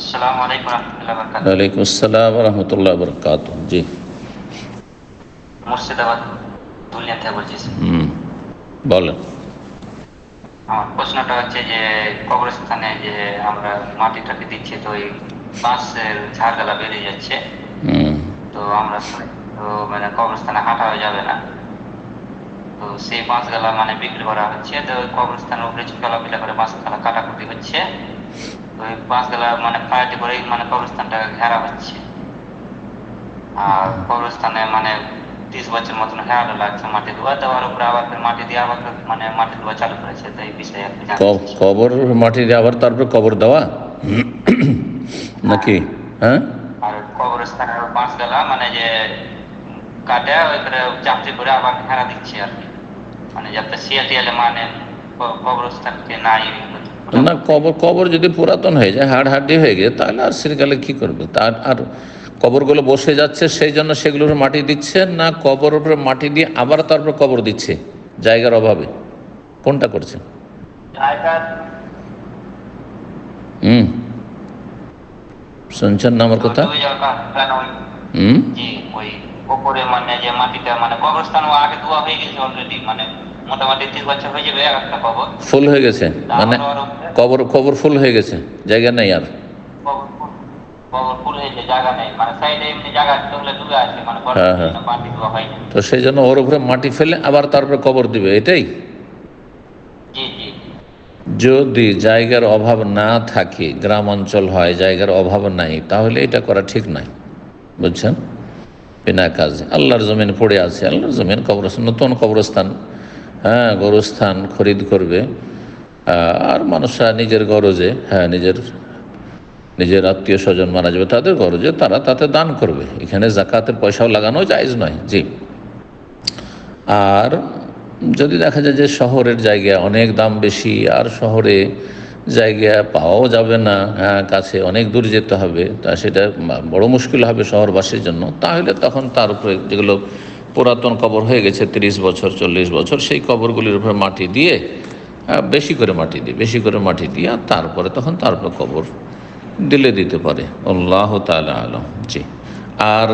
আসসালামু আলাইকুম রহমতুল্লাহ বরকাত। ওয়ালাইকুম আসসালাম রহমতুল্লাহ বরকাত। জি। মুর্শিদাবাদ দুলিয়া থেকে বলছি স্যার। বলেন। আমার প্রশ্নটা হচ্ছে যে কবরস্থানে যে আমরা মাটিটাকে দিচ্ছি, তো ওই বাঁশের ঝাড়গালা বেরিয়ে যাচ্ছে, তো আমরা তো মানে কবরস্থানে হাঁটা হয়ে যাবে না, তো সেই বাঁশগালা মানে বিক্রি করা হচ্ছে, তো ওই কবরস্থানের উপরে চলাফেরা করে বাঁশগালা কাটাকুটি হচ্ছে, তো ওই বাঁশগালা মানে পায়েতে করেই মানে কবরস্থানটা ঘেরা হচ্ছে। আর কবরস্থানে মানে 30 বছর মতন হেয়ারও লাগছে মাটি ধোয়া দেওয়ার উপরে, আবার ফের মাটি দিয়ে আবার ফের মানে মাটি ধোয়া চালু করেছে, তো এই বিষয়ে একটু জানতে চাচ্ছি। কবর মাটি দিয়ে আবার তারপরে কবর দেওয়া নাকি? হ্যাঁ। আর কবরস্থানের বাঁশগালা মানে যে কাটে ওই করে চাপটি করে আবার ঘেরা দিচ্ছে আর কি, মানে যাতে শিয়াল টিয়ালে মানে কবরস্থানকে নাই না, কবর যদি পুরাতন হয়ে যায়, হাড়হাড্ডি হয়ে গেছে, তাহলে আর সিরগালে কি করবে? তার আর কবরগুলো বসে যাচ্ছে সেই জন্য সেগুলোর মাটি দিচ্ছে না, কবর উপরে মাটি দিয়ে আবার তারপর কবর দিচ্ছে জায়গার অভাবে? কোনটা করছে? হুম, শুনছেন না আমার কথা? জি, ওই উপরে মানে যে মাটিটা মানে কবরস্থান আগে ধোয়া হয়ে গেছে অলরেডি, মানে মোটামুটি 30 বছর হয়ে যাবে একটা কবর ফুল হয়ে গেছে, মানে কবর ফুল হয়ে গেছে, জায়গা নেই আর। কবর ফুল হয়েছে, জায়গা নেই, মানে সাইডে এমনি জায়গা হলে ডুবে আছে, মানে মাটি ধোয়া হয়নি, তো সেই জন্য ওর উপরে মাটি ফেলে আবার তারপরে কবর দিবে, এটাই। জি জি। যদি জায়গার অভাব না থাকে, গ্রাম অঞ্চল হয়, জায়গার অভাব নাই, তাহলে এটা করা ঠিক নয়, বুঝছেন? বিনা কাজে আল্লাহর জমিন পড়ে আছে, আল্লাহর জমিন কবরস্থান, নতুন কবরস্থান, হ্যাঁ, গোরস্থান খরিদ করবে, আর মানুষরা নিজের গরজে, হ্যাঁ, নিজের আত্মীয় স্বজন মারা যাবে তাদের গরজে তারা তাতে দান করবে, এখানে জাকাতের পয়সাও লাগানো জায়েজ নয়। জি। আর যদি দেখা যায় যে শহরের জায়গা অনেক দাম বেশি, আর শহরে জায়গা পাওয়াও যাবে না, কাছে অনেক দূর যেতে হবে, তা সেটা বড় মুশকিল হবে শহরবাসীর জন্য, তাহলে তখন তার উপরে যেগুলো পুরাতন কবর হয়ে গেছে 30 বছর 40 বছর, সেই কবরগুলির উপরে মাটি দিয়ে, বেশি করে মাটি দিয়ে আর তারপরে তখন তারপরে কবর দিতে পারে। আল্লাহ তাআলা আলম। জি। আর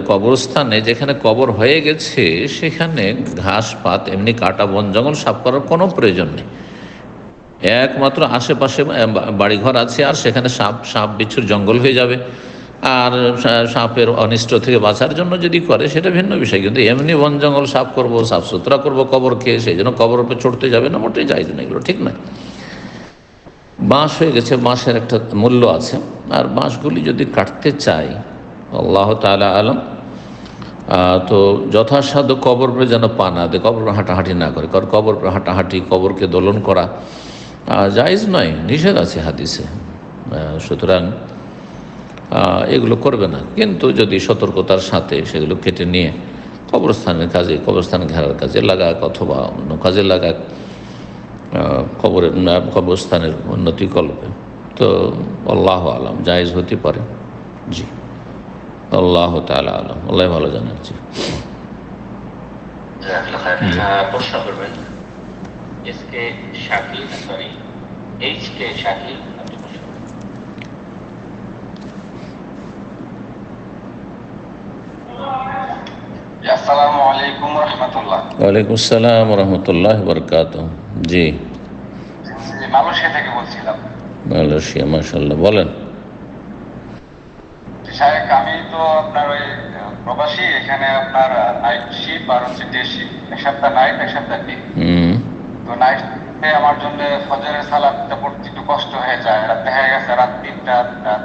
কবরস্থানে যেখানে কবর হয়ে গেছে সেখানে ঘাস পাত এমনি কাটা বন জঙ্গল সাফ করার কোনো প্রয়োজন নেই। একমাত্র আশেপাশে বাড়িঘর আছে আর সেখানে সাপ বিচ্ছুর জঙ্গল হয়ে যাবে, আর সাপের অনিষ্ট থেকে বাঁচার জন্য যদি করে সেটা ভিন্ন বিষয়, কিন্তু এমনি বন জঙ্গল সাফ করবো, সাফ সুতরা করবো কবরকে, সেই জন্য কবর উপরে চড়তে যাবে না, মোটেই যায় না, এগুলো ঠিক নয়। বাঁশ হয়ে গেছে, বাঁশের একটা মূল্য আছে, আর বাঁশগুলি যদি কাটতে চাই, আল্লাহ তাআলা আলম, তো যথাসাধ্য কবর পরে যেন পা না দেয়, কবর হাঁটাহাঁটি না করে, কারণ কবর হাঁটাহাঁটি, কবরকে দোলন করা জায়েজ নয়, নিষেধ আছে হাদিসে। সুতরাং এগুলো করবে না, কিন্তু যদি সতর্কতার সাথে সেগুলো কেটে নিয়ে কবরস্থান ঘেরার কাজে লাগাক অথবা অন্য কাজে লাগাক, কবরস্থানের উন্নতি কল্পে, তো আল্লাহ আলম জায়েজ হতে পারে। জি। আল্লাহ তাআলা আলম, আল্লাহ ভালো জানেন। জি। প্রশ্ন করবেন SK Shakil, sorry HK Shakil, আপনি প্রশ্ন করবেন। আসসালামু আলাইকুম রাহমাতুল্লাহ। ওয়ালাইকুম আসসালাম রহমতুল্লাহ বরকাতুহু। জি। মালয়েশিয়া থেকে বলছিলাম। মালয়েশিয়া, মাশাআল্লাহ, বলেন। শায়েখ, আমি তো আপনার ওই প্রবাসী, এখানে আপনার নাইট শিফট আর হচ্ছে ডে শিফট, এক সপ্তাহ নাইট এক সপ্তাহ ডে। তো নাইট আমার জন্য ফজরের সালাতটা পড়তে একটু কষ্ট হয়ে যায়, দেখা গেছে রাত 3টা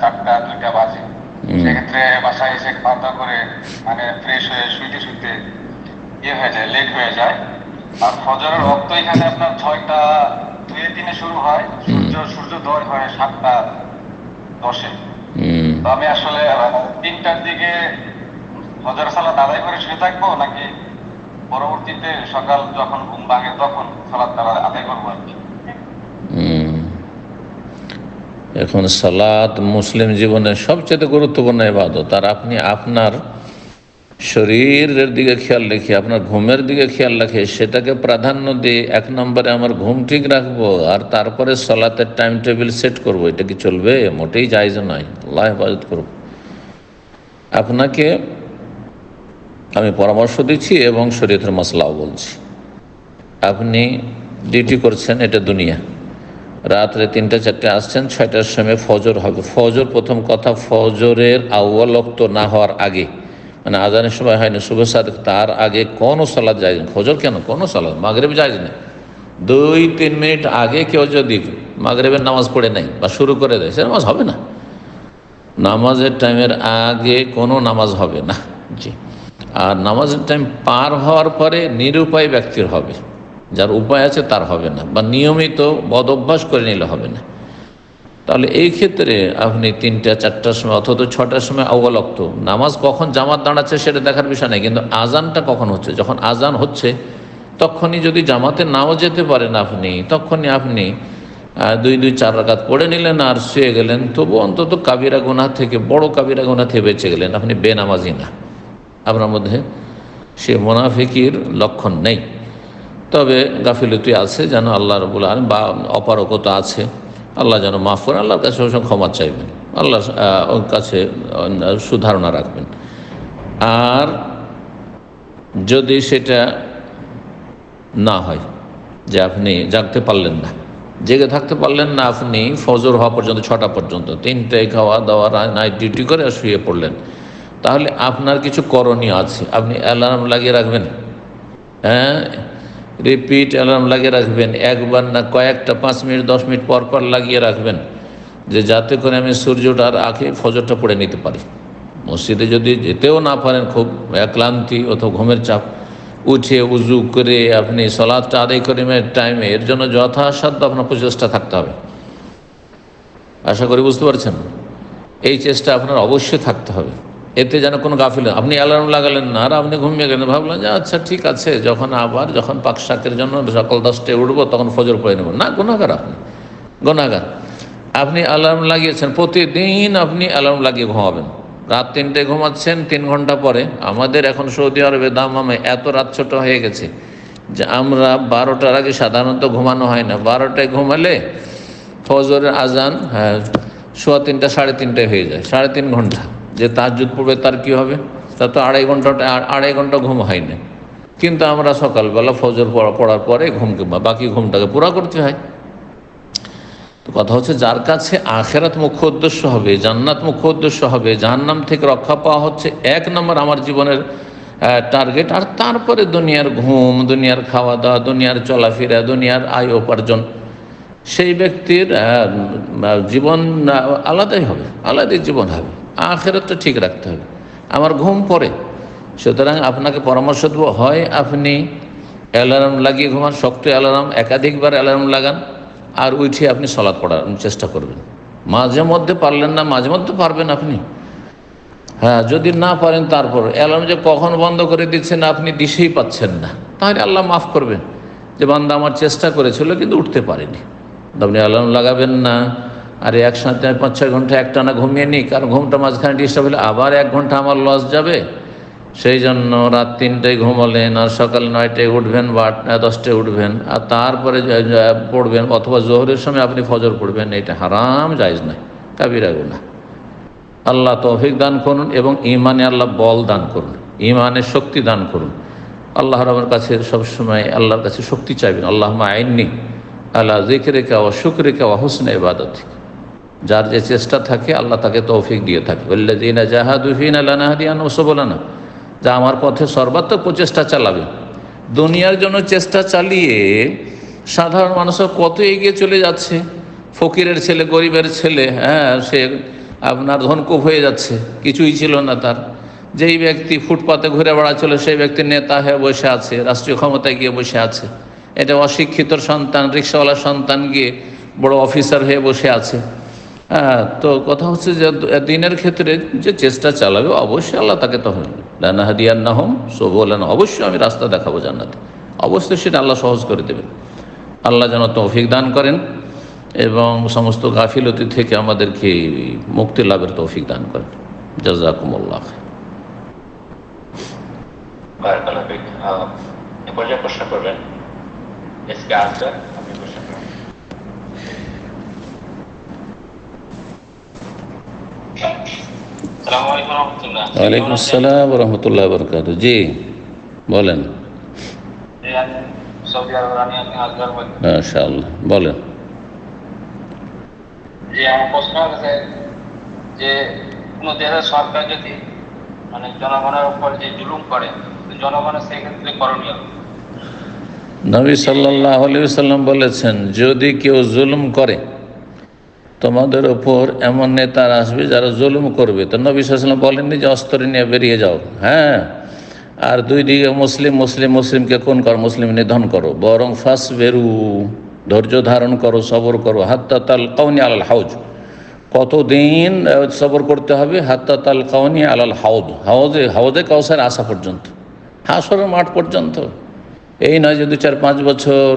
4টা 2টা বাজে, সেক্ষেত্রে বাসায় এসে খাওয়া দাওয়া করে মানে ফ্রেশ হয়ে শুইতে শুইতে হয়ে যায়, লেট হয়ে যায়। আর ফজরের রক্ত এখানে আপনার 6টা 2-3 শুরু হয়, সূর্যোদয় হয় 7টা 10-এ। তো আমি আসলে 3টার দিকে ফজর সালাত আদায় করে শুয়ে থাকবো, নাকি পরবর্তীতে সকাল যখন ঘুম ভাঙে তখন সালাত আদায় করবো আর কি? এখন সালাত মুসলিম জীবনের সবচেয়ে গুরুত্বপূর্ণ ইবাদত, আর আপনি আপনার শরীরের দিকে খেয়াল রেখে, আপনার ঘুমের দিকে খেয়াল রাখে, সেটাকে প্রাধান্য দিয়ে 1 নম্বরে আমার ঘুম ঠিক রাখবো আর তারপরে সলাতের টাইম টেবিল সেট করব, এটা কি চলবে? মোটেই জায়েজ নয়। আল্লাহ হেফাজত করব। আপনাকে আমি পরামর্শ দিচ্ছি এবং শরীয়তের মাসলাও বলছি। আপনি ডিউটি করছেন, এটা দুনিয়া, রাত্রে 3-4টে আসছেন, 6টার সময় ফজর হবে। ফজর, প্রথম কথা, ফজরের আউয়াল ওয়াক্ত না হওয়ার আগে, মানে আজানের সময় হয়নি, শুভ সাদেক, তার আগে কোনো সালাত যায় না। ফজর কেন, কোনো সালাত, মাগরিব যায় না। 2-3 মিনিট আগে কেউ যদি মাগরিবের নামাজ পড়ে নেয় বা শুরু করে দেয়, সে নামাজ হবে না। নামাজের টাইমের আগে কোনো নামাজ হবে না। জি। আর নামাজের টাইম পার হওয়ার পরে নিরুপায় ব্যক্তির হবে, যার উপায় আছে তার হবে না, বা নিয়মিত বদ অভ্যাস করে নিলে হবে না। তাহলে এই ক্ষেত্রে আপনি 3টা-4টার সময় অথবা 6টার সময় আউয়াল ওয়াক্ত, নামাজ কখন জামাত দাঁড়াচ্ছে সেটা দেখার বিষয় নেই, কিন্তু আজানটা কখন হচ্ছে, যখন আজান হচ্ছে তখনই যদি জামাতে নাও যেতে পারেন আপনি, তখনই আপনি 2-4 রাকাত পড়ে নিলেন আর শুয়ে গেলেন, তবু অন্তত কাবিরা গুনাহ থেকে, বড় কাবিরা গুনাহ থেকে বেঁচে গেলেন। আপনি বেনামাজি না, আপনার মধ্যে সে মুনাফিকির লক্ষণ নেই। তবে গাফিলতি আছে, যেন আল্লাহ রাব্বুল আলামিন, বা অপারগতা আছে, আল্লাহ যেন মাফ করেন। আল্লাহর কাছে সবসময় ক্ষমা চাইবেন, আল্লাহর কাছে সুধারণা রাখবেন। আর যদি সেটা না হয় যে আপনি জাগতে পারলেন না, জেগে থাকতে পারলেন না, আপনি ফজর হওয়া পর্যন্ত, 6টা পর্যন্ত, 3টায় খাওয়া দাওয়া, নাইট ডিউটি করে শুয়ে পড়লেন, তাহলে আপনার কিছু করণীয় আছে। আপনি অ্যালার্ম লাগিয়ে রাখবেন, হ্যাঁ, রিপিট অ্যালার্ম লাগিয়ে রাখবেন, একবার না কয়েকটা, 5 মিনিট 10 মিনিট পর পর লাগিয়ে রাখবেন, যে যাতে করে আমি সূর্য ওঠার আগে ফজরটা পড়ে নিতে পারি। মসজিদে যদি যেতেও না পারেন, খুব ক্লান্তি অথবা ঘুমের চাপ, উঠে উজু করে আপনি সালাতটা আদায় করে টাইমে, এর জন্য যথাসাধ্য আপনার প্রচেষ্টা থাকতে হবে। আশা করি বুঝতে পারছেন। এই চেষ্টা আপনার অবশ্যই থাকতে হবে, এতে যেন কোনো গাফিল। আপনি অ্যালার্ম লাগালেন না আর আপনি ঘুমিয়ে গেলেন, ভাবলেন যে আচ্ছা ঠিক আছে, যখন পাক শাকের জন্য সকাল 10টায় উঠবো তখন ফজর পড়ে নেব, না, গুনাহগার আপনি, গুনাহগার। আপনি অ্যালার্ম লাগিয়েছেন, প্রতিদিন আপনি অ্যালার্ম লাগিয়ে ঘুমাবেন। রাত 3টায় ঘুমাচ্ছেন, 3 ঘন্টা পরে। আমাদের এখন সৌদি আরবে দামামে এত রাত ছোট হয়ে গেছে যে আমরা 12টার আগে সাধারণত ঘুমানো হয় না। 12টায় ঘুমালে ফজরের আজান 3:15 3:30 হয়ে যায়, 3.5 ঘন্টা। যে তাহাজ্জুদ পড়বে তার কি হবে? তার তো 2.5 ঘন্টা ঘুম হয় না। কিন্তু আমরা সকালবেলা ফজর পড়ার পরে বাকি ঘুমটাকে পুরা করতে হয়। তো কথা হচ্ছে, যার কাছে আখেরাত মুখ্য উদ্দেশ্য হবে, জান্নাত মুখ্য উদ্দেশ্য হবে, জাহান্নাম থেকে রক্ষা পাওয়া হচ্ছে 1 নম্বর আমার জীবনের টার্গেট, আর তারপরে দুনিয়ার ঘুম, দুনিয়ার খাওয়া দাওয়া, দুনিয়ার চলাফেরা, দুনিয়ার আয় উপার্জন, সেই ব্যক্তির জীবন আলাদাই হবে, আলাদাই জীবন হবে। আখেরাতটা ঠিক রাখতে হবে। আমার ঘুম পড়ে, সুতরাং আপনাকে পরামর্শ দেবো, হয় আপনি অ্যালার্ম লাগিয়ে ঘুমান, শক্ত অ্যালার্ম, একাধিকবার অ্যালার্ম লাগান, আর উঠে আপনি সালাত পড়ার চেষ্টা করবেন। মাঝে মধ্যে পারলেন না, মাঝে মধ্যে পারবেন আপনি, হ্যাঁ, যদি না পারেন তারপর অ্যালার্ম যে কখন বন্ধ করে দিচ্ছেন আপনি দিশেই পাচ্ছেন না, তাহলে আল্লাহ মাফ করবেন, যে বান্দা আমার চেষ্টা করেছিল কিন্তু উঠতে পারেনি। আপনি অ্যালার্ম লাগাবেন না, আর একসাথে 5-6 ঘন্টা একটানা ঘুমিয়ে নিই, কারণ ঘুমটা মাঝখানে ডিস্টার্ব হলে আবার 1 ঘন্টা আমার লস যাবে। সেই জন্য রাত 3টায় ঘুমালেন আর সকাল 9টায় উঠবেন বা 10টায় উঠবেন, আর তারপরে পড়বেন, অথবা জোহরের সময় আপনি ফজর পড়বেন, এটা হারাম, জায়েজ নয়, কাবিরা গুনাহ। আল্লাহ তৌফিক দান করুন এবং ইমানে আল্লাহ বল দান করুন, ইমানের শক্তি দান করুন। আল্লাহর আমার কাছে সবসময় আল্লাহর কাছে শক্তি চাইবেন। আল্লাহুম্মা আইন্নি আলা যিকরিকা ওয়া শুকরিকা ওয়া হুসনি ইবাদাতিক। যার যে চেষ্টা থাকে আল্লাহ তাকে তৌফিক দিয়ে থাকে। ওয়াল্লাযীনা জাহাদু ফীনা লানাহদিয়ান্নাহুম সুবুলানা, যা আমার পথে সর্বাত্মক প্রচেষ্টা চালাবে। দুনিয়ার জন্য চেষ্টা চালিয়ে সাধারণ মানুষের কত এগিয়ে চলে যাচ্ছে। ফকিরের ছেলে, গরিবের ছেলে, হ্যাঁ, সে আপনার ধনকুপ হয়ে যাচ্ছে, কিছুই ছিল না তার। যেই ব্যক্তি ফুটপাতে ঘুরে বেড়াচ্ছিল সেই ব্যক্তি নেতা হয়ে বসে আছে, রাষ্ট্রীয় ক্ষমতায় গিয়ে বসে আছে। এটা অশিক্ষিত সন্তান, রিক্সাওয়ালার সন্তান গিয়ে বড় অফিসার হয়ে বসে আছে। হ্যাঁ, তো কথা হচ্ছে যে দিনের ক্ষেত্রে যে চেষ্টা চালাবে অবশ্যই আল্লাহ তাকে তখন লানাহদিয়ান্নাহুম সুবুলানা, অবশ্যই আমি রাস্তা দেখাবো জান্নাতে, অবশ্যই সেটা আল্লাহ সহজ করে দেবেন। আল্লাহ যেন তৌফিক দান করেন এবং সমস্ত গাফিলতি থেকে আমাদেরকে মুক্তি লাভের তৌফিক দান করেন। জাযাকুমুল্লাহ। বারাকাল্লাহু ফিক। এ পর্যায়ে প্রশ্ন করবেন এসকে আনসার, আপনি প্রশ্ন করবেন। আসসালামু আলাইকুম রহমতুল্লাহ। ওয়ালাইকুম আসসালাম রহমতুল্লাহ বরকাত। জি বলেন। সৌদি আরবের আমি আজগার বলছি। মাশাআল্লাহ, বলেন। যে আমার প্রশ্ন হচ্ছে যে কোনো দেশের সরকার যদি মানে জনগণের উপর যে জুলুম করে, জনগণের সেক্ষেত্রে করণীয়। নবী সাল্লাল্লাহু আলাইহি ওয়াসাল্লাম বলেছেন, যদি কেউ জুলুম করে তোমাদের ওপর এমন নেতারা আসবে যারা জুলুম করবে, তো নবী সাল্লাল্লাহু আলাইহি ওয়াসাল্লাম বলেননি যে অস্ত্র নিয়ে বেরিয়ে যাও, হ্যাঁ, আর দুই দিকে মুসলিমকে কোন করো, মুসলিম নিধন করো, বরং ফাস বেরু, ধৈর্য ধারণ করো, সবর করো, হাত্তা তাল কাউনি আলাল হাউজ, কতদিন সবর করতে হবে, হাত্তা তাল কাউনি আলাল হাউজে কাউসার আসা পর্যন্ত, হাসরের মাঠ পর্যন্ত। এই নয় যে 2-4-5 বছর,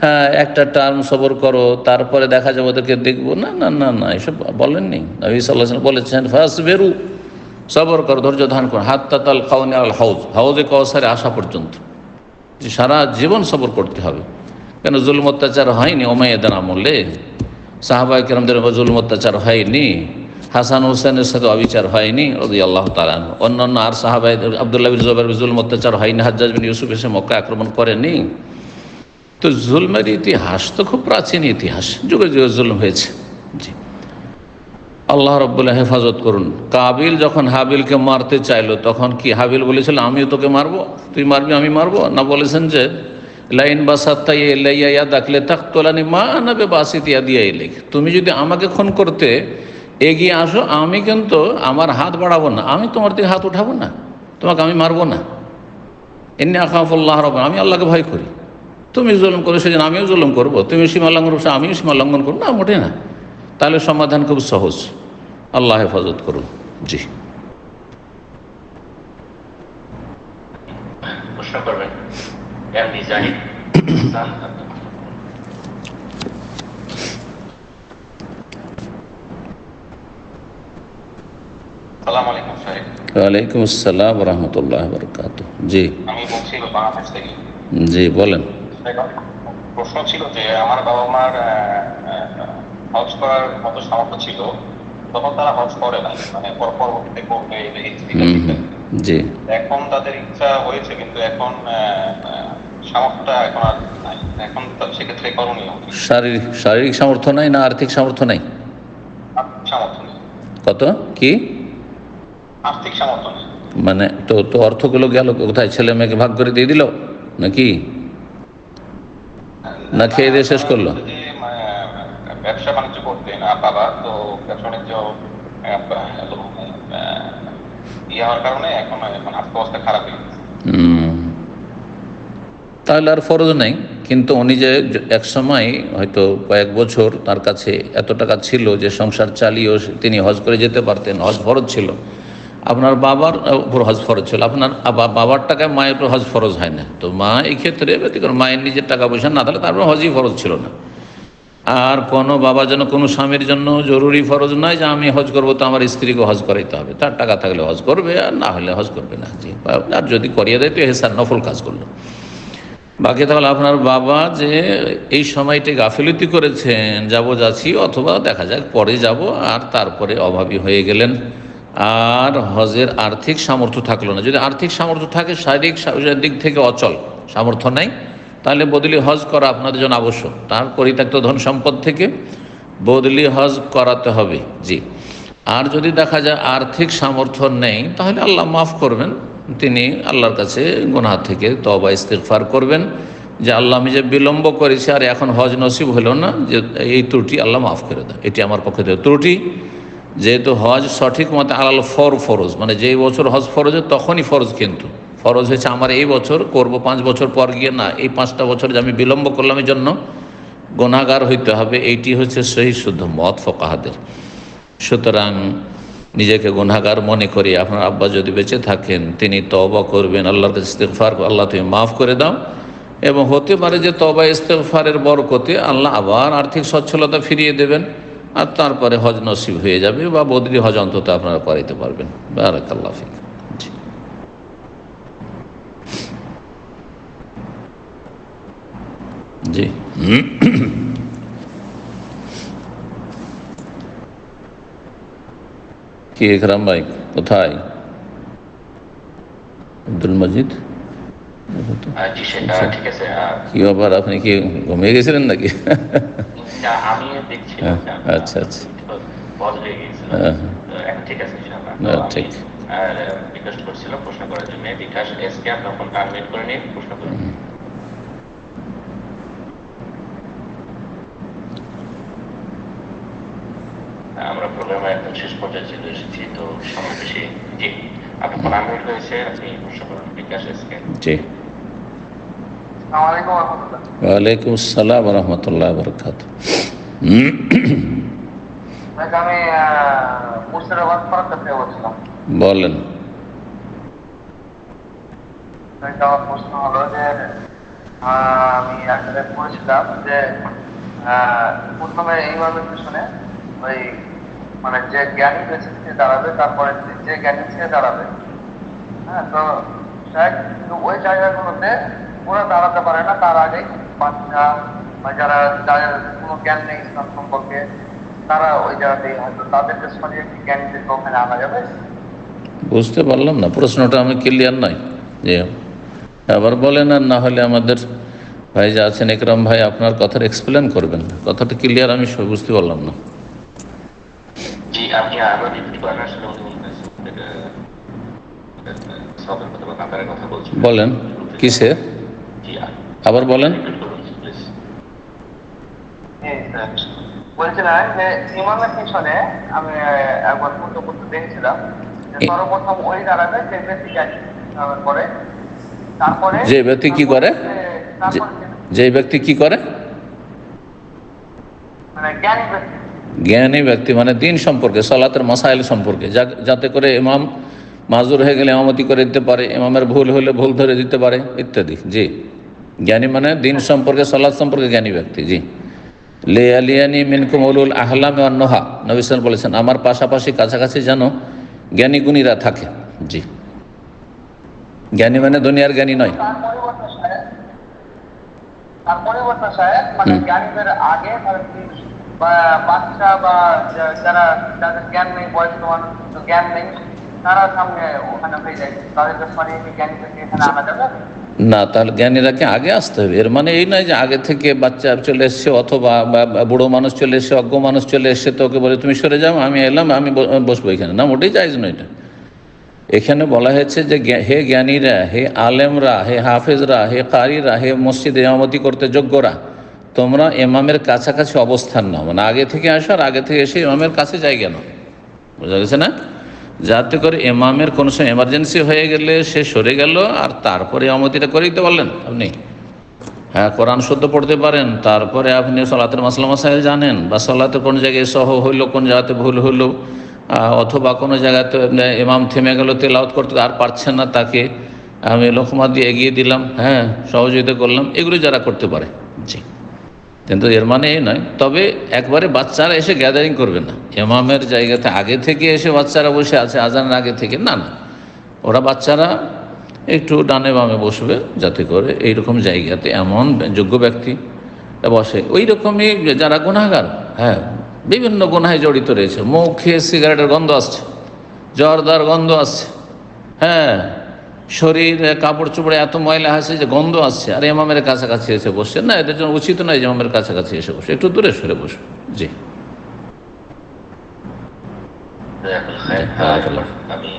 হ্যাঁ, একটা টার্ম সবর করো, তারপরে দেখা যাবে ওদেরকে দেখবো, না না না না, এসব বলেননি। নবী সাল্লাল্লাহু আলাইহি ওয়াসাল্লাম বলেছেন ফাস বেরু, সবর করো, ধৈর্য ধারণ করো, হাত্তা তাল কাউনি আল হাউজে কাউসারে আসা পর্যন্ত, যে সারা জীবন সবর করতে হবে। কেন জুলুম অত্যাচার হয়নি ওমাইয়াদের আমলে? সাহাবায়ে কেরামদের উপর জুলুম অত্যাচার হয়নি? হাসান হোসেনের সাথে অবিচার হয়নি রাদিয়াল্লাহু তাআলা আনহু? অন্যান্য আর সাহাবায়ে আব্দুল্লাহ বিন জুবাইর জুলুম অত্যাচার হয়নি? হাজ্জাজ বিন ইউসুফ এসে মক্কা আক্রমণ করেনি? তো জুলমের ইতিহাস তো খুব প্রাচীন ইতিহাস, যুগে যুগে জুলুম হয়েছে। জি, আল্লাহ রাব্বুল হেফাজত করুন। কাবিল যখন হাবিলকে মারতে চাইলো, তখন কি হাবিল বলেছিল আমিও তোকে মারবো, তুই মারবি আমি মারবো? না, বলেছেন যে লাইন বাসাত্তা ইলাইয়া দাখলে তাকতুলানি মা আনা বিবাসিতি ইয়াদিয়া ইলাইক, তুমি যদি আমাকে খুন করতে এগিয়ে আসো, আমি কিন্তু আমার হাত বাড়াবো না, আমি তোমার দিকে হাত উঠাবো না, তোমাকে আমি মারবো না। ইন্নী আখাফুল্লাহ রাব্বুল, আমি আল্লাহকে ভয় করি। তুমি জুলুম করো সেজন্য আমিও জুলুম করবো, তুমি সীমা লঙ্ঘন করছো আমিও সীমা লঙ্ঘন করবো না, মোটে না। তাহলে সমাধান খুব সহজ। আল্লাহ হেফাজত করুন। জি, প্রশ্ন করবেন এমডি জাহিদ হাসান, আপনি। আসসালামু আলাইকুম সাহেব। ওয়ালাইকুম আসসালাম রহমতুল্লাহ বরকাত। জি আমি বলছি বাংলাদেশ থেকে। জি বলেন। প্রশ্ন ছিল যে আমার বাবা মার হজ করার মতো সামর্থ্য ছিল, তখন তারা হজ করে না, মানে পরবর্তীতে করবে এই স্থিতিটা ঠিক আছে। জি, এখন তাদের ইচ্ছা হয়েছে, কিন্তু এখন সামর্থ্যটা এখন আর নাই। এখন সেক্ষেত্রে করণীয় কি? শারীরিক সামর্থ্য নাই না আর্থিক সামর্থ্য নাই? আর্থিক সামর্থ্য নেই। কত কি আর্থিক সামর্থ্য নেই। মানে? তো তো অর্থগুলো গেল কোথায়? ছেলে মেয়েকে ভাগ করে দিয়ে দিল নাকি? না খেয়ে দিয়ে শেষ করলো? ব্যবসা বাণিজ্য করতে না বাবা, তো ব্যবসা বাণিজ্য হওয়ার কারণে এখন আর্থিক অবস্থা খারাপ হয়ে গেছে। তাহলে আর ফরজ নেই, কিন্তু উনি যে এক সময় হয়তো কয়েক বছর তার কাছে এত টাকা ছিল যে সংসার চালিয়েও তিনি হজ করে যেতে পারতেন, হজ ফরজ ছিল। আপনার বাবার উপর হজ ফরজ ছিল, আপনার বাবার টাকায় মায়ের উপর হজ ফরজ হয় না। তো মা এই ক্ষেত্রে ব্যতিক্রম, মায়ের নিজের টাকা পয়সা না থাকলে তারপর হজই ফরজ ছিল না। আর কোনো বাবা যেন কোনো স্বামীর জন্য জরুরি ফরজ নয় যে আমি হজ করবো তো আমার স্ত্রীকে হজ করাইতে হবে, তার টাকা থাকলে হজ করবে আর না হলে হজ করবে না। জি, আর যদি করিয়ে দেয় তো এহসান, নফল কাজ করলো। বাকি তাহলে আপনার বাবা যে এই সময়টি গাফিলতি করেছেন, যাচ্ছি অথবা দেখা যাক পরে যাব, আর তারপরে অভাবী হয়ে গেলেন, আর হজের আর্থিক সামর্থ্য থাকলো না। যদি আর্থিক সামর্থ্য থাকে, শারীরিক দিক থেকে অচল, সামর্থ্য নাই, তাহলে বদলি হজ করা আপনাদের জন্য আবশ্যক। তার পরিত্যক্ত ধন সম্পদ থেকে বদলি হজ করাতে হবে। জি, আর যদি দেখা যায় আর্থিক সামর্থ্য নেই, তাহলে আল্লাহ মাফ করবেন। তিনি আল্লাহর কাছে গুনাহ থেকে তওবা ইস্তিগফার করবেন যে আল্লাহ আমি যে বিলম্ব করেছি আর এখন হজ নসিব হলো না, যে এই ত্রুটি আল্লাহ মাফ করে দেয়, এটি আমার পক্ষে থেকে ত্রুটি। যেহেতু হজ সঠিক মতে আলাল ফরজ, মানে যেই বছর হজ ফরজ তখনই ফরজ, কিন্তু ফরজ হয়েছে আমার এই বছর করব, 5 বছর পর গিয়ে না, এই 5টা বছর যে আমি বিলম্ব করলাম এই জন্য গুনাহগার হইতে হবে, এইটি হচ্ছে সহিহ শুদ্ধ মত ফুকাহাদের। সুতরাং নিজেকে গুনাহগার মনে করি আপনার আব্বা যদি বেঁচে থাকেন তিনি তওবা করবেন, আল্লাহর কাছে ইস্তিগফার, আল্লাহ তুমি মাফ করে দাও। এবং হতে পারে যে তওবা ইস্তিগফারের বরকতে আল্লাহ আবার আর্থিক সচ্ছলতা ফিরিয়ে দেবেন, আর তারপরে হজ নসিব হয়ে যাবে, বা বদলি হজ অন্তত আপনারা করাইতে পারবেন। বারাকাল্লাহু ফিক। জি। কি ইকরাম ভাই কোথায়? আব্দুল মজিদ, জি স্যার, আচ্ছা, ঠিক আছে। কি ব্যাপার, আপনি কি ঘুমিয়ে গেছিলেন নাকি? না, আমি দেখছিলাম হ্যাঁ, যে আপনার আচ্ছা আচ্ছা, বন্ধ হয়ে গিয়েছিল। হ্যাঁ, তো এখন ঠিক আছে ইনশাআল্লাহ। তো হ্যাঁ, আমি ঠিক। রিকোয়েস্ট করছিলাম প্রশ্ন করার জন্য। বিকাশ এসকে আপনি ফোনটা আনমিউট করে নিয়ে প্রশ্ন করুন। আমরা প্রোগ্রামের একদম শেষ পর্যায়ে চলে এসেছি, তো সময় বেশি। জি, আপনার ফোন আনমিউট হয়েছে, আপনি প্রশ্ন করুন বিকাশ এসকে। জি। ওয়ালাইকুম আসসালাম রহমতুল্লাহ বরকাত। আমি মুর্শিদাবাদ ফরাক্কা থেকে বলছিলাম। বলেন। আমার প্রশ্ন হলো যে আমি আসলে পড়েছিলাম যে প্রথমে ইমামের পিছনে ওই মানে যে জ্ঞানী বেঁচে থেকে দাঁড়াবে, তারপরে যে জ্ঞানী ছেড়ে দাঁড়াবে। হ্যাঁ, তো শায়দ কিন্তু ওই জায়গাগুলোতে ওরা দাঁড়াতে পারে না, তার আগেই বাচ্চা বা যারা যাদের কোনো জ্ঞান নেই ইসলাম সম্পর্কে, তারা ওই জায়গাতেই হয়তো তাদেরকে সরিয়ে কি জ্ঞানীদেরকে ওখানে আনা যাবে। বুঝতে পারলাম না, প্রশ্নটা আমি ক্লিয়ার নাই। যে আবার বলেন, আর না হলে আমাদের ভাই যা আছেন ইকরাম ভাই আপনার কথার এক্সপ্লেন করবেন। কথাটা ক্লিয়ার আমি বুঝতে পারলাম না। জি, আপনি আবার রিপিট করেন। আসলে উনি সবের কথা বা কাতারের কথা বলছেন। বলেন কিসে, জি, আবার বলেন। রিপিট করুন প্লিজ। বলছিলাম যে ইমামের পিছনে আমি একবার পূর্ণ করতে দেখেছিলাম যে সর্বপ্রথম ওই দাঁড়াবে যে ব্যক্তি ইসলামের পরে, তারপরে যে ব্যক্তি কি করে, যে ব্যক্তি কি করে, মানে জ্ঞানী ব্যক্তি। জ্ঞানী ব্যক্তি মানে দিন সম্পর্কে, সালাতের মাসাইল সম্পর্কে, যাতে করে ইমাম মাজুর হয়ে গেলে ইমামতি করে দিতে পারে, ইমামের ভুল হলে ভুল ধরে দিতে পারে ইত্যাদি। জি, জ্ঞানী মানে দিন সম্পর্কে, সালাত সম্পর্কে জ্ঞানী ব্যক্তি। জি। লে আলিয়ানি মিনকুম উলুল আহলাম ওয়ান নোহা, নবী সাল্লাল্লাহু আলাইহি বলেছেন আমার পাশাপাশি কাছাকাছি যেন জ্ঞানী গুণীরা থাকে। জি, জ্ঞানী মানে দুনিয়ার জ্ঞানী নয়। তার পরিবর্তন সাহেব মানে জ্ঞানীদের আগে মানে বা বাচ্চা বা যারা যাদের জ্ঞান নেই, বয়স্ক মানুষ জ্ঞান নেই, তারা সামনে ওখানে হয়ে যায়, তাদেরকে সরিয়ে জ্ঞানীদেরকে এখানে আনা যাবে না, তাহলে জ্ঞানীরাকে আগে আসতে হবে। এর মানে এই নয় যে আগে থেকে বাচ্চা চলে এসছে অথবা বুড়ো মানুষ চলে এসছে, অজ্ঞ মানুষ চলে এসছে, তো ওকে বলে তুমি সরে যাও, আমি এলাম, আমি বসবো এখানে। না, মোটেই জায়েজ নয় এটা। এখানে বলা হয়েছে যে হে জ্ঞানীরা, হে আলেমরা, হে হাফেজরা, হে কারিরা, হে মসজিদে ইমামতি করতে যোগ্যরা, তোমরা ইমামের কাছাকাছি অবস্থান নাও, মানে আগে থেকে আসো আর আগে থেকে এসে ইমামের কাছে জায়গা নাও। বোঝা গেছে না? যাতে করে ইমামের কোনো সময় এমার্জেন্সি হয়ে গেলে সে সরে গেল আর তারপরে ইমামতিটা করে দিতে পারলেন আপনি। হ্যাঁ, কোরআন শুদ্ধ পড়তে পারেন, তারপরে আপনি সালাতের মাসলা মাসাইল জানেন, বা সালাতে কোন জায়গায় সহ হইলো, কোন জায়গাতে ভুল হইলো, অথবা কোনো জায়গাতে ইমাম থেমে গেল তেলাওয়াত করতে, আর পারছেন না, তাকে আমি লোকমা দিয়ে এগিয়ে দিলাম, হ্যাঁ, সহযোগিতা করলাম, এগুলো যারা করতে পারে। জি। কিন্তু এর মানে এই নয়, তবে একবারে বাচ্চারা এসে গ্যাদারিং করবে না ইমামের জায়গাতে, আগে থেকে এসে বাচ্চারা বসে আছে আজানের আগে থেকে, না না, ওরা বাচ্চারা একটু ডানে বামে বসবে, যাতে করে এইরকম জায়গাতে এমন যোগ্য ব্যক্তি বসে। ওই রকমই যারা গুনাহগার, হ্যাঁ, বিভিন্ন গুনাহে জড়িত রয়েছে, মুখে সিগারেটের গন্ধ আসছে, জর্দার গন্ধ আসছে, হ্যাঁ, শরীর কাপড় চোপড়ে এত ময়লা আছে যে গন্ধ আসছে, আর ইমামের কাছাকাছি এসে বসছে, না, এদের জন্য উচিত নয় যে ইমামের কাছাকাছি এসে বসে, একটু দূরে সরে বসবে। জি। আমি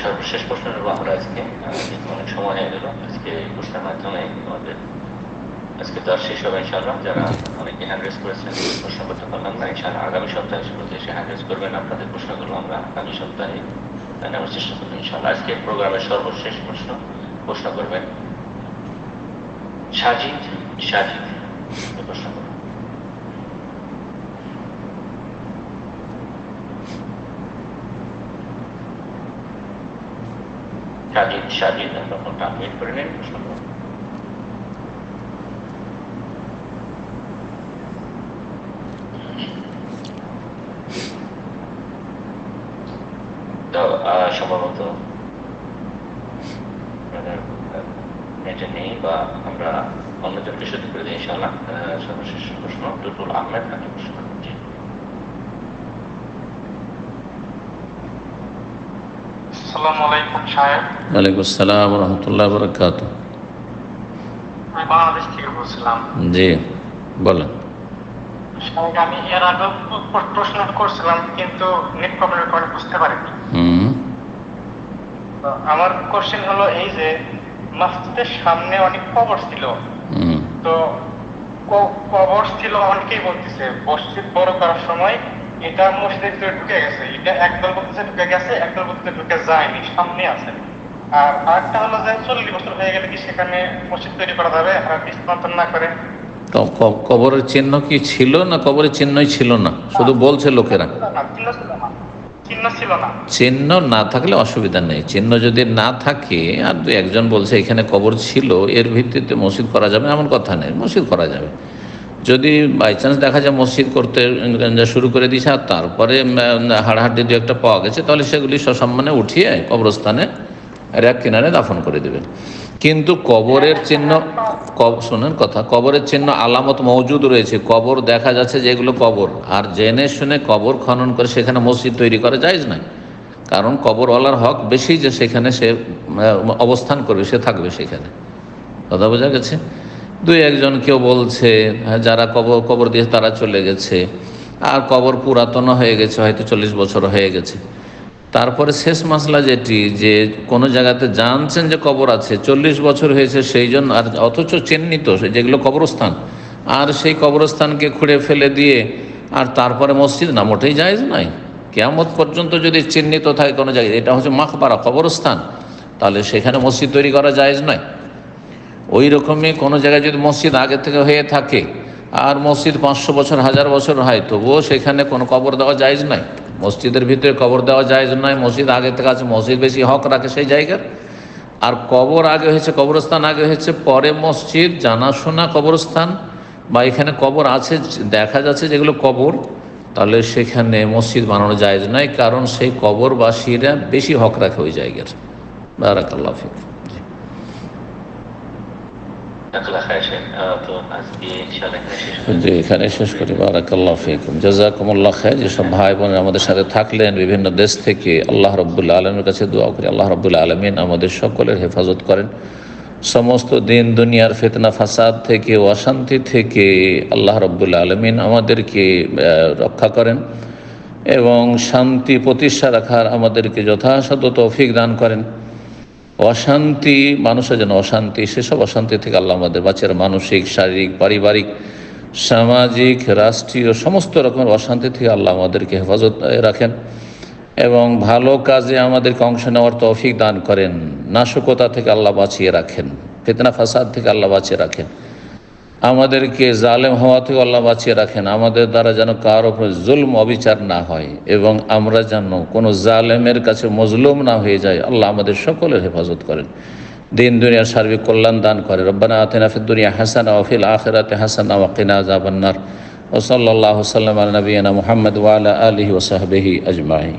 সর্বশেষ প্রশ্ন নেব আমরা আজকে। অনেক সময় হয়ে গেল, আজকে এই প্রশ্নের মাধ্যমে আমাদের আজকে তো আর শেষ হবে ইনশাআল্লাহ। যারা অনেকে হ্যান্ড রেজ করেছেন, প্রশ্ন করতে পারলাম না, ইনশাআল্লাহ আগামী সপ্তাহে শুরুতে এসে হ্যান্ড রেজ করবেন, আপনাদের প্রশ্নগুলো আমরা আগামী সপ্তাহে নেওয়ার চেষ্টা করবো ইনশাআল্লাহ। আজকে প্রোগ্রামের সর্বশেষ প্রশ্ন করবেন সাজিদ। প্রশ্ন করবেন। সাজিদ, আমরা ফোনটা আনমিউট করে নেন, প্রশ্ন করুন। তো সম্ভবত নেটে নেই, বা আমরা অন্যজনকে সুযোগ করে দিই ইনশাআল্লাহ। সর্বশেষ প্রশ্ন টুটুল আহমেদ আপনি প্রশ্ন করুন। জি। আসসালামু আলাইকুম সাহেব। ওয়ালাইকুম আসসালাম রহমতুল্লাহ বরকাত। আমি বাংলাদেশ থেকে বলছিলাম। জি বলেন। সাহেব আমি এর আগে প্রশ্ন করছিলাম কিন্তু নেট প্রবলেমের কারণে বুঝতে পারিনি। হুম তো আমার কোশ্চেন হলো এই যে মসজিদের সামনে অনেক কবর ছিল, হুম তো কবর ছিল অনেকেই বলতেছে মসজিদ বড় করার সময় এটা মসজিদের ভিতরে ঢুকে গেছে, এটা একদল বলতেছে ঢুকে গেছে, একদল বলতেছে ঢুকে যায়নি, সামনে আছে। আর আরেকটা হলো যে 40 বছর হয়ে গেলে কি সেখানে মসজিদ তৈরি করা যাবে আর স্থানান্তর না করে? কবরের চিহ্ন কি ছিল না কবরের চিহ্নই ছিল না, শুধু বলছে লোকেরা? চিহ্ন ছিল না। চিহ্ন না থাকলে অসুবিধা নেই, চিহ্ন যদি না থাকে আর দু একজন বলছে এখানে কবর ছিল, এর ভিত্তিতে মসজিদ করা যাবে এমন কথা নেই, মসজিদ করা যাবে। যদি বাই চান্স দেখা যায় মসজিদ করতে শুরু করে দিয়েছে আর তারপরে হাড়হাড্ডি দু একটা পাওয়া গেছে, তাহলে সেগুলি সসম্মানে উঠিয়ে কবরস্থানে এক কিনারে দাফন করে দেবেন। কিন্তু কবরের চিহ্ন, শোনেন কথা, কবরের চিহ্ন আলামত মওজুদ রয়েছে, কবর দেখা যাচ্ছে যেগুলো কবর, আর জেনে শুনে কবর খনন করে সেখানে মসজিদ তৈরি করা জায়েজ নয়। কারণ কবরওয়ালার হক বেশি যে সেখানে সে অবস্থান করবে, সে থাকবে সেখানে। কথা বোঝা গেছে? দুই একজন কেউ বলছে যারা কবর দিয়ে তারা চলে গেছে, আর কবর পুরাতন হয়ে গেছে, হয়তো 40 বছর হয়ে গেছে। তারপরে শেষ মাসলা যেটি, যে কোনো জায়গাতে জানছেন যে কবর আছে, 40 বছর হয়েছে সেই জন্য, আর অথচ চিহ্নিত যেগুলো কবরস্থান, আর সেই কবরস্থানকে খুঁড়ে ফেলে দিয়ে আর তারপরে মসজিদ, না, মোটেই জায়েজ নাই। কিয়ামত পর্যন্ত যদি চিহ্নিত থাকে কোনো জায়গায় এটা হচ্ছে মাকবারা, কবরস্থান, তাহলে সেখানে মসজিদ তৈরি করা জায়েজ নয়। ওই রকমই কোনো জায়গায় যদি মসজিদ আগে থেকে হয়ে থাকে আর মসজিদ 500 বছর 1000 বছর হয়, তবুও সেখানে কোনো কবর দেওয়া জায়েজ নয়। মসজিদের ভিতরে কবর দেওয়া জায়েজ নয়, মসজিদ আগে থেকে আছে, মসজিদ বেশি হক রাখে সেই জায়গার। আর কবর আগে হয়েছে, কবরস্থান আগে হয়েছে, পরে মসজিদ, জানাশোনা কবরস্থান বা এখানে কবর আছে দেখা যাচ্ছে যেগুলো কবর, তাহলে সেখানে মসজিদ বানানো জায়েজ নয়, কারণ সেই কবরবাসীরা বেশি হক রাখে ওই জায়গার। বারাকাল্লাহু ফিক। তো আজকে ইনশাআল্লাহ জি, এখানে শেষ করি। বারাকাল্লাহু ফিকুম, জাযাকুমুল্লাহ খায়র। যেসব ভাই বোন আমাদের সাথে থাকলেন বিভিন্ন দেশ থেকে, আল্লাহ রাব্বুল আলামিনের কাছে দোয়া করি আল্লাহ রাব্বুল আলামিন আমাদের সকলের হেফাজত করেন, সমস্ত দিন দুনিয়ার ফিতনা ফাসাদ থেকে, অশান্তি থেকে আল্লাহ রাব্বুল আলামিন আমাদেরকে রক্ষা করেন এবং শান্তি প্রতিষ্ঠা রাখার আমাদেরকে যথাসাধ্য তৌফিক দান করেন। অশান্তি, মানুষের যেন অশান্তি, সেসব অশান্তি থেকে আল্লাহ আমাদের বাঁচার, মানসিক, শারীরিক, পারিবারিক, সামাজিক, রাষ্ট্রীয় সমস্ত রকমের অশান্তি থেকে আল্লাহ আমাদেরকে হেফাজত রাখেন এবং ভালো কাজে আমাদেরকে অংশ নেওয়ার তৌফিক দান করেন। নাশকতা থেকে আল্লাহ বাঁচিয়ে রাখেন, ফিতনা ফাসাদ থেকে আল্লাহ বাঁচিয়ে রাখেন, আমাদেরকে জালেম হওয়া থেকে আল্লাহ বাঁচিয়ে রাখেন, আমাদের দ্বারা যেন কারোর উপর জুলম অবিচার না হয় এবং আমরা যেন কোনো জালেমের কাছে মজলুম না হয়ে যায়। আল্লাহ আমাদের সকলের হেফাজত করেন, দিন দুনিয়ার সার্বিক কল্যাণ দান করে। রব্বানা আতিনা ফিদ দুনিয়া হাসানা ওয়া ফিল আখিরাতি হাসানা ওয়া কিনা আযাবান নার। ওয়া সাল্লাল্লাহু সাল্লাম আলা নবিয়িনা মুহাম্মদ ওয়া আলা আলিহি ওয়া সাহবিহি আজমাইন।